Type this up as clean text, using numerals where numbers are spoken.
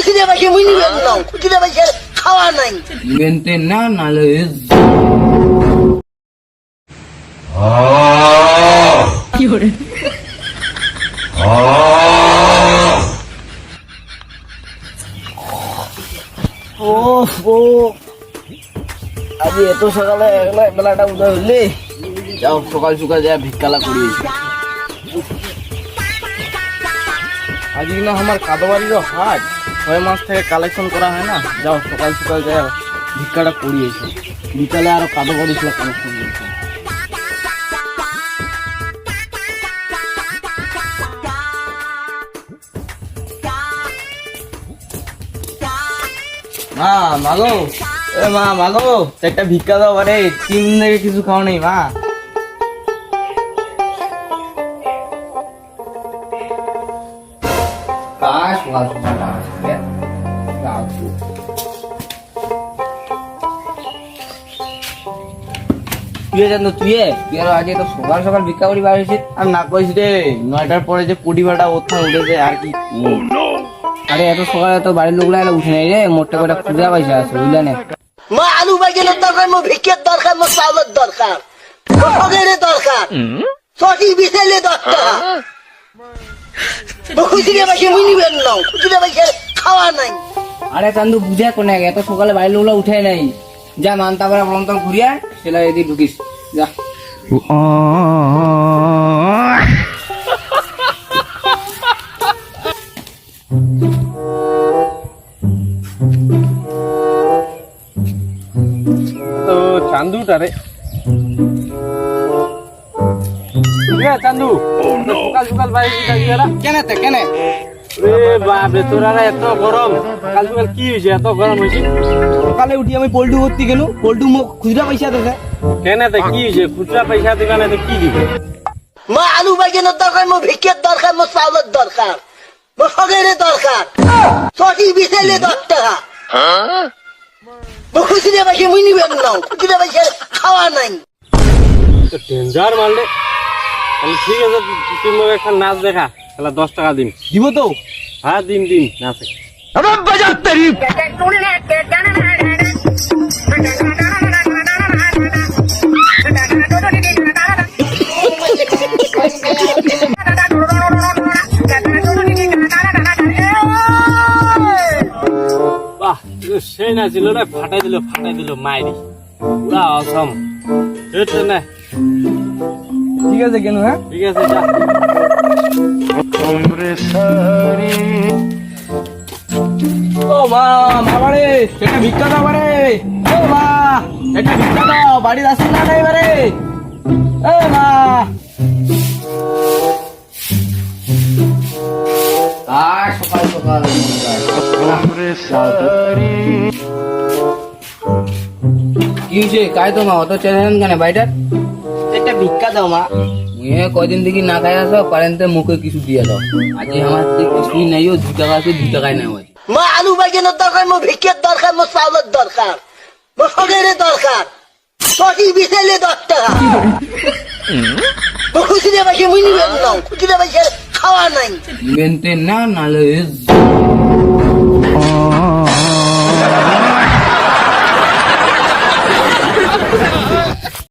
খুশিতে পাইছে মুই নিবেন না, খুশিতে পাইছে খাওয়া নাই। নিবেনতে না নালে আজ এত সকালে একলা বেলাটা উদয় হইলে যাও সকাল সকাল যা ভিক্ষালা করিয়েছি। আজ না আমার কাদো বাড়িরও হাট 6 মাস থেকে কালেকশন করা হয় না, যাও সকাল সকাল যাই ভিক্ষাটা করিয়েছি, বিকালে আরো কাদো বাড়ি কালেকশন করছি। মা মাগো, এ মা মাগো, একটা ভিক্ষা দাও বারে, 3 দিন থেকে কিছু খাও নেই মা। কাশ সকাল সকাল তুই জানো তুই আর আজ তো সকাল সকাল ভিক্ষা করি বার হয়েছে। আর না কইস রে, 9টার পরে যে পরিবারটা ওঠা উঠেছে আর কি। আরে এত সকালে তো বাড়ির লোকরা এলা উঠে নাই রে, মোটে করে খুঁজা পয়সা আছে বুঝলা না। মা আলু বাগের দরকার, মো ভিক্ষের দরকার, মো চাউলের দরকার, ফগের দরকার, সঠিক বিছাইলে 10 টাকা। খুশিতে পাইছে মুই নিবেন না, খুশিতে পাইছে খাওয়া নাই। আরে চান্দু বুঝা কোনে এত সকালে বাড়ির লোকরা উঠে নাই, যা মানতা পারা বলন্ত ঘুরিয়া সেলা এদি ঢুকিস যা। তো চান্দুটা রে চান্দু সকাল সকাল বাইরে কেনে কেনে বাপরে তোরা এত গরম, কাল সকাল কি হয়েছে এত গরম হয়েছে? সকালে উঠি আমি পল্টু করতে গেল, পল্টু মোক খুচরা পয়সা দেবে কেনে কি হয়েছে? খুচরা পয়সা দিবে না কি দিবে? মা আলু বাগের দরকার, মো ভিক্ষের দরকার, মো চাউলের দরকার, মো ফগের দরকার, সঠিক বিছাইলে 10 টাকা। খুশিতে পাইছে মুই নিবেন না, খুশিতে পাইছে খাওয়া নাই। ডেঞ্জার মারলে ঠিক আছে, তুই মোক এখন নাচ দেখা, তাহলে 10 টাকা দিন দিব তো। হ্যাঁ দিন নাচে। বাহ সেই নাছিল রে, ফাটাই দিল মাইরি পুরা অসম। না ঠিক আছে কেন? হ্যাঁ ঠিক আছে যা। ও মা বাবারে সেটা ভিক্ষা দাও বারে, ও মা এটা ভিক্ষা দাও, বাড়ির আসুন না নাই বারে, ও মা। কাশ সকাল সকাল কি হয়েছে? কাই তো মা অত চেনেন কেন বাইটার? একটা ভিক্ষা দাও মা। কয়দিন থেকে না খাই আসো, কারেন্টের মুখে কিছু দিয়ে দাও। আজ আমার কিছুই নাই, 2 টাকা আছে, 2 টাকায় নেওয়া। মা আলু বাগের দরকার, মো ভিক্ষের দরকার, মো চাউলের দরকার, মো ফগের দরকার, সঠিক বিছাইলে 10 টাকা। খুশিতে পাইছে মুই নিবেন না, খুশিতে পাইছে খাওয়া নাই। নিবেনতে না নালে